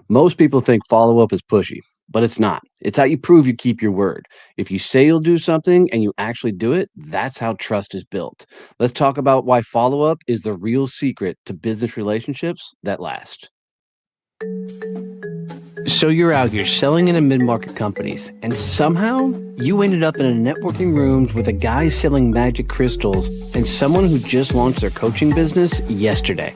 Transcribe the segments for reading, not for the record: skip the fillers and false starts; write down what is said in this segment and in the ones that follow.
Most people think follow up is pushy, but it's not. It's how you prove you keep your word. If you say you'll do something and you actually do it, that's how trust is built. Let's talk about why follow up is the real secret to business relationships that last. So you're out here selling into mid-market companies, and somehow you ended up in a networking rooms with a guy selling magic crystals and someone who just launched their coaching business yesterday.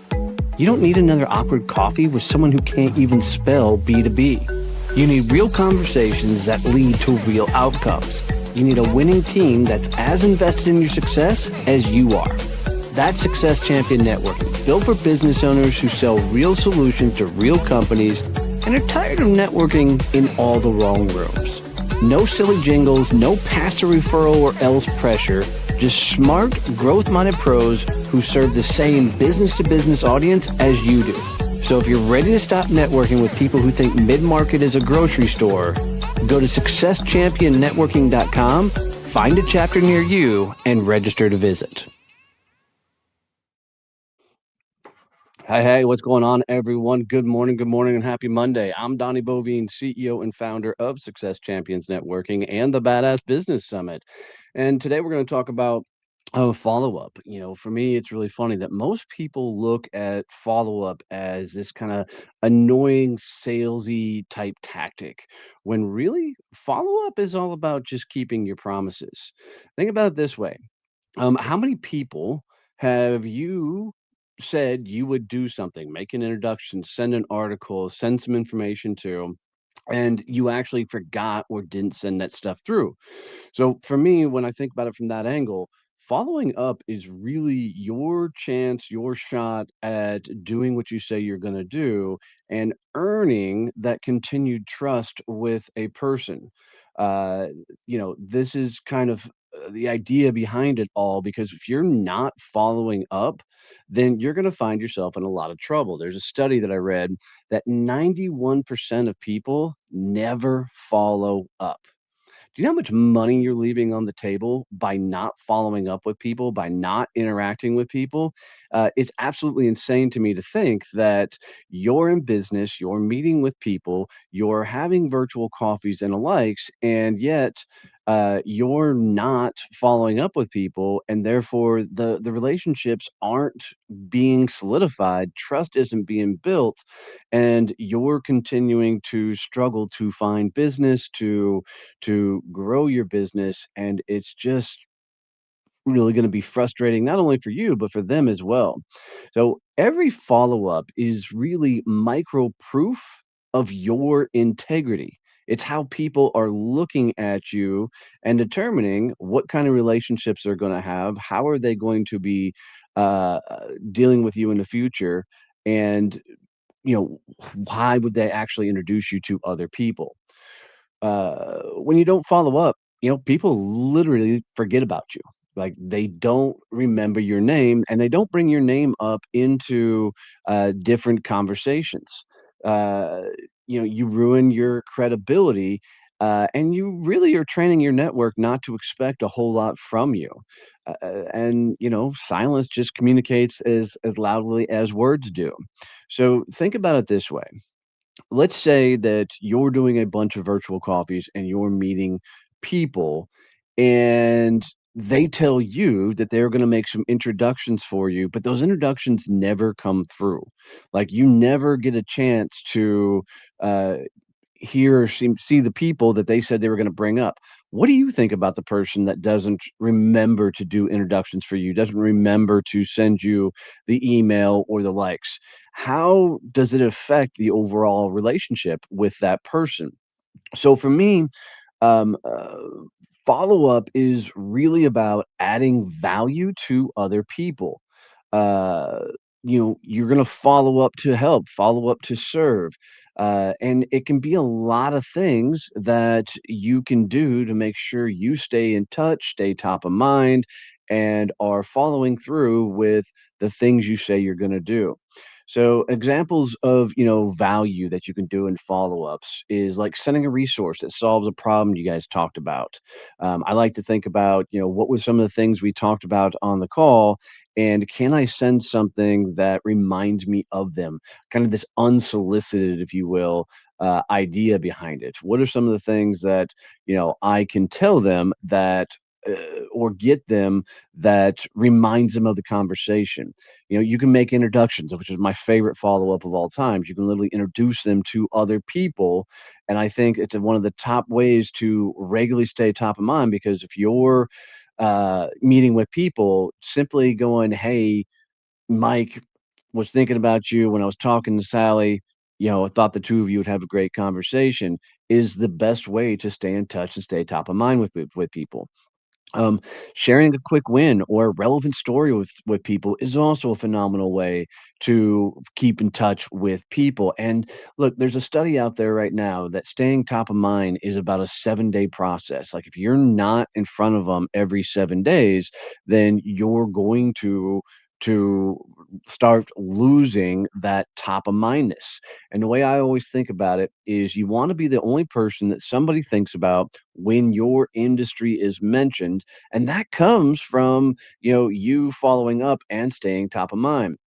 You don't need another awkward coffee with someone who can't even spell B2B. You need real conversations that lead to real outcomes. You need a winning team that's as invested in your success as you are. That's Success Champion Networking, built for business owners who sell real solutions to real companies and are tired of networking in all the wrong rooms. No silly jingles, no pass a referral or else pressure, just smart, growth-minded pros who serve the same business-to-business audience as you do. So if you're ready to stop networking with people who think mid-market is a grocery store, go to successchampionnetworking.com, find a chapter near you, and register to visit. Hey, what's going on, everyone? Good morning, and happy Monday. I'm Donnie Bovine, CEO and founder of Success Champions Networking and the Badass Business Summit. And today we're going to talk about follow up. For me, it's really funny that most people look at follow up as this kind of annoying, salesy type tactic, when really follow up is all about just keeping your promises. Think about it this way. How many people have you said you would do something, make an introduction, send an article, send some information to, and you actually forgot or didn't send that stuff through? So for me, when I think about it from that angle, following up is really your chance, your shot at doing what you say you're going to do and earning that continued trust with a person. Uh, this is kind of the idea behind it all, because if you're not following up, then you're going to find yourself in a lot of trouble. There's a study that I read that 91% of people never follow up. Do you know how much money you're leaving on the table by not following up with people, by not interacting with people? It's absolutely insane to me to think that you're in business, you're meeting with people, you're having virtual coffees and the likes, and yet you're not following up with people, and therefore the relationships aren't being solidified, trust isn't being built, and you're continuing to struggle to find business, to grow your business, and it's just really going to be frustrating, not only for you but for them as well. So every follow up is really micro proof of your integrity. It's how people are looking at you and determining what kind of relationships they're going to have, how are they going to be dealing with you in the future, and you know why would they actually introduce you to other people. When you don't follow up, people literally forget about you. Like, they don't remember your name, and they don't bring your name up into different conversations. Uh, you ruin your credibility, and you really are training your network not to expect a whole lot from you. And silence just communicates as loudly as words do. So think about it this way. Let's say that you're doing a bunch of virtual coffees and you're meeting people, and they tell you that they're going to make some introductions for you, but those introductions never come through. Like, you never get a chance to uh, hear or see the people that they said they were going to bring up. What do you think about the person that doesn't remember to do introductions for you, doesn't remember to send you the email or the likes? How does it affect the overall relationship with that person? So for me, um, uh, follow up is really about adding value to other people. Uh, you're going to follow up to help, follow up to serve. And it can be a lot of things that you can do to make sure you stay in touch, stay top of mind, and are following through with the things you say you're going to do. So examples of, value that you can do in follow-ups is like sending a resource that solves a problem you guys talked about. I like to think about, what was some of the things we talked about on the call, And can I send something that reminds me of them? Kind of this unsolicited, if you will, idea behind it. What are some of the things that, I can tell them that uh, or get them that reminds them of the conversation? You can make introductions, which is my favorite follow up of all times. You can literally introduce them to other people. And I think it's one of the top ways to regularly stay top of mind, because if you're meeting with people, simply going, "Hey, Mike was thinking about you when I was talking to Sally. I thought the two of you would have a great conversation," is the best way to stay in touch and stay top of mind with people. Um, Sharing a quick win or a relevant story with people is also a phenomenal way to keep in touch with people. And look, there's a study out there right now that staying top of mind is about a 7-day process. Like if you're not in front of them every 7 days, then you're going to start losing that top of mindness. And the way I always think about it is you want to be the only person that somebody thinks about when your industry is mentioned, and that comes from, you following up and staying top of mind.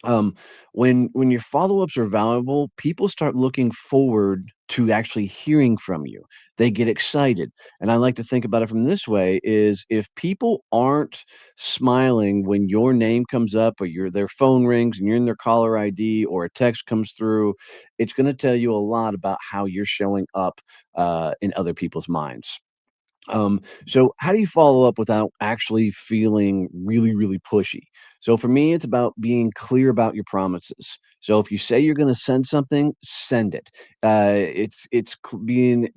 um, when your follow-ups are valuable, people start looking forward to actually hearing from you. They get excited. And I like to think about it from this way: is if people aren't smiling when your name comes up, or their phone rings and you're in their caller ID, or a text comes through, it's going to tell you a lot about how you're showing up in other people's minds. So how do you follow up without actually feeling really, really pushy? So for me, it's about being clear about your promises. So if you say you're going to send something, send it. Being,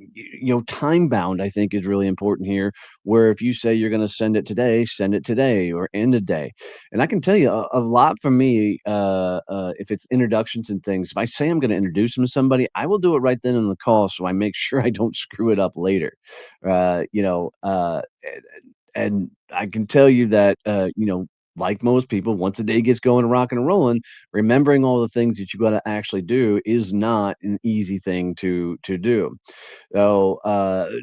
time bound, I think, is really important here. Where if you say you're going to send it today, send it today or end a day. And I can tell you a lot for me. If it's introductions and things, if I say I'm going to introduce them to somebody, I will do it right then in the call, so I make sure I don't screw it up later. And I can tell you that, like most people, once the day gets going, rocking and rolling, remembering all the things that you got to actually do is not an easy thing to do. So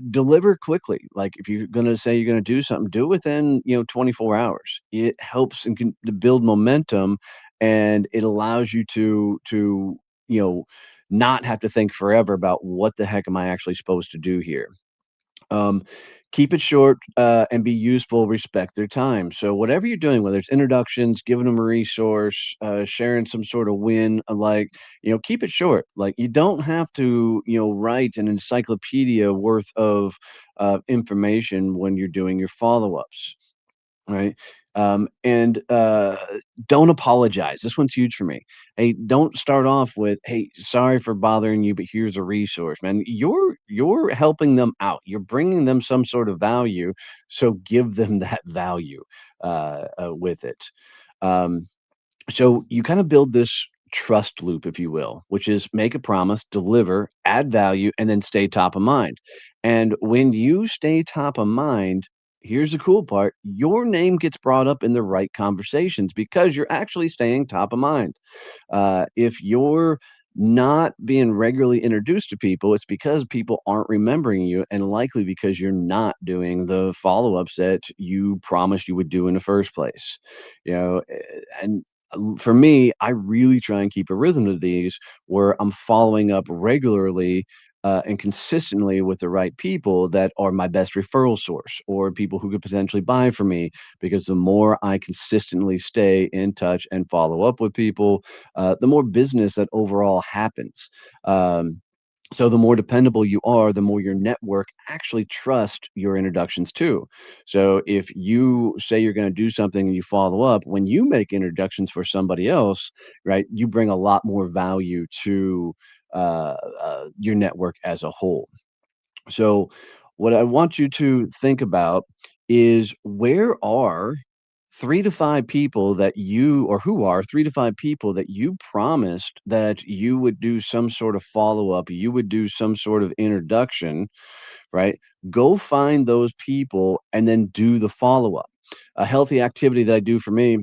deliver quickly. Like if you're going to say you're going to do something, do it within 24 hours. It helps and can to build momentum, and it allows you to you know not have to think forever about what the heck am I actually supposed to do here. um, Keep it short, and be useful, respect their time. So whatever you're doing, whether it's introductions, giving them a resource, sharing some sort of win, keep it short. Like you don't have to, write an encyclopedia worth of information when you're doing your follow-ups. Right? And don't apologize. This one's huge for me. Hey, don't start off with, "Hey, sorry for bothering you, but here's a resource." Man, you're helping them out. You're bringing them some sort of value, so give them that value with it. Um, so you kind of build this trust loop, if you will, which is make a promise, deliver, add value, and then stay top of mind. And when you stay top of mind, here's the cool part: your name gets brought up in the right conversations because you're actually staying top of mind. If you're not being regularly introduced to people, it's because people aren't remembering you, and likely because you're not doing the follow-ups that you promised you would do in the first place. And for me, I really try and keep a rhythm to these where I'm following up regularly and consistently with the right people that are my best referral source, or people who could potentially buy from me. Because the more I consistently stay in touch and follow up with people, the more business that overall happens. Um, so the more dependable you are, the more your network actually trust your introductions too. So if you say you're going to do something and you follow up, when you make introductions for somebody else, right, you bring a lot more value to your network as a whole. So, what I want you to think about is, where are 3 to 5 people that you, or who are 3 to 5 people that you promised that you would do some sort of follow up, you would do some sort of introduction, right? Go find those people and then do the follow up. A healthy activity that I do for me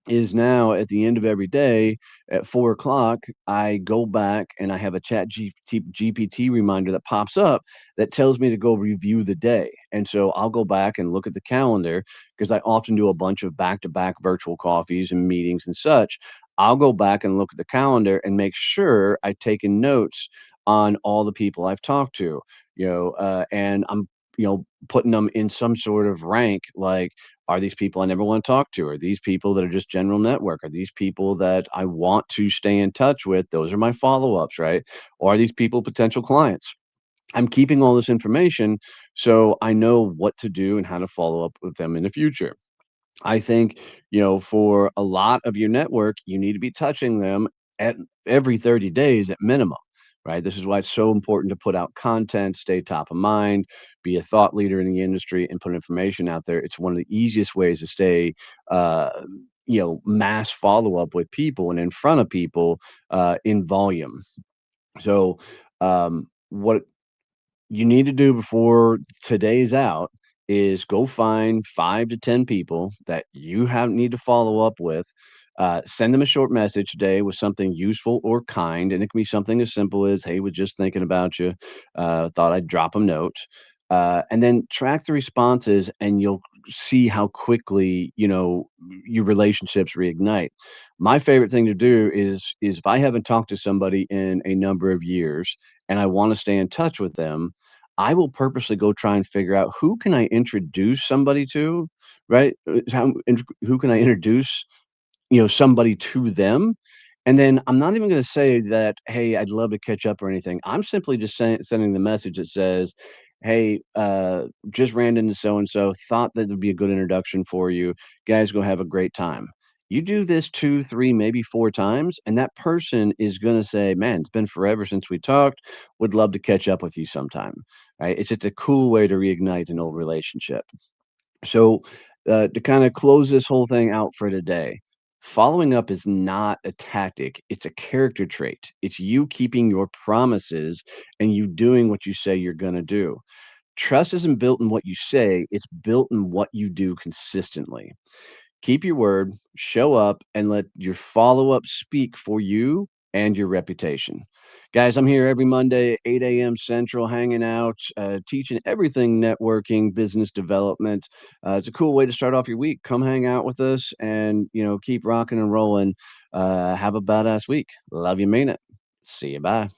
is now at the end of every day at 4 o'clock, I go back and I have a GPT reminder that pops up that tells me to go review the day. And so I'll go back and look at the calendar because I often do a bunch of back to back virtual coffees and meetings and such. I'll go back and look at the calendar and make sure I've taken notes on all the people I've talked to, and I'm, putting them in some sort of rank like, are these people I never want to talk to? Are these people that are just general network? Are these people that I want to stay in touch with? Those are my follow-ups, right? Or are these people potential clients? I'm keeping all this information so I know what to do and how to follow up with them in the future. I think, for a lot of your network, you need to be touching them at every 30 days at minimum, right? This is why it's so important to put out content, stay top of mind, be a thought leader in the industry, and put information out there. It's one of the easiest ways to stay, mass follow up with people and in front of people in volume. So, what you need to do before today's out is go find 5 to 10 people that you have need to follow up with. Send them a short message today with something useful or kind, and it can be something as simple as, "Hey, was just thinking about you. Thought I'd drop a note." And then track the responses, and you'll see how quickly, your relationships reignite. My favorite thing to do is if I haven't talked to somebody in a number of years and I wanna stay in touch with them, I will purposely go try and figure out who can I introduce somebody to, right? Who can I introduce, somebody to them. And then I'm not even gonna say that, "Hey, I'd love to catch up," or anything. I'm simply just sending the message that says, "Hey, just ran into so and so, thought that would be a good introduction for you. Guys, go have a great time." You do this 2, 3, maybe 4 times, and that person is gonna say, "Man, it's been forever since we talked. Would love to catch up with you sometime." Right? It's just a cool way to reignite an old relationship. So, to kind of close this whole thing out for today, following up is not a tactic, it's a character trait. It's you keeping your promises and you doing what you say you're going to do. Trust isn't built in what you say, it's built in what you do consistently. Keep your word, show up, and let your follow up speak for you and your reputation. Guys, I'm here every Monday, 8 a.m. Central, hanging out, teaching everything networking, business development. It's a cool way to start off your week. Come hang out with us and, keep rocking and rolling. Have a badass week. Love you, mean it. See you. Bye.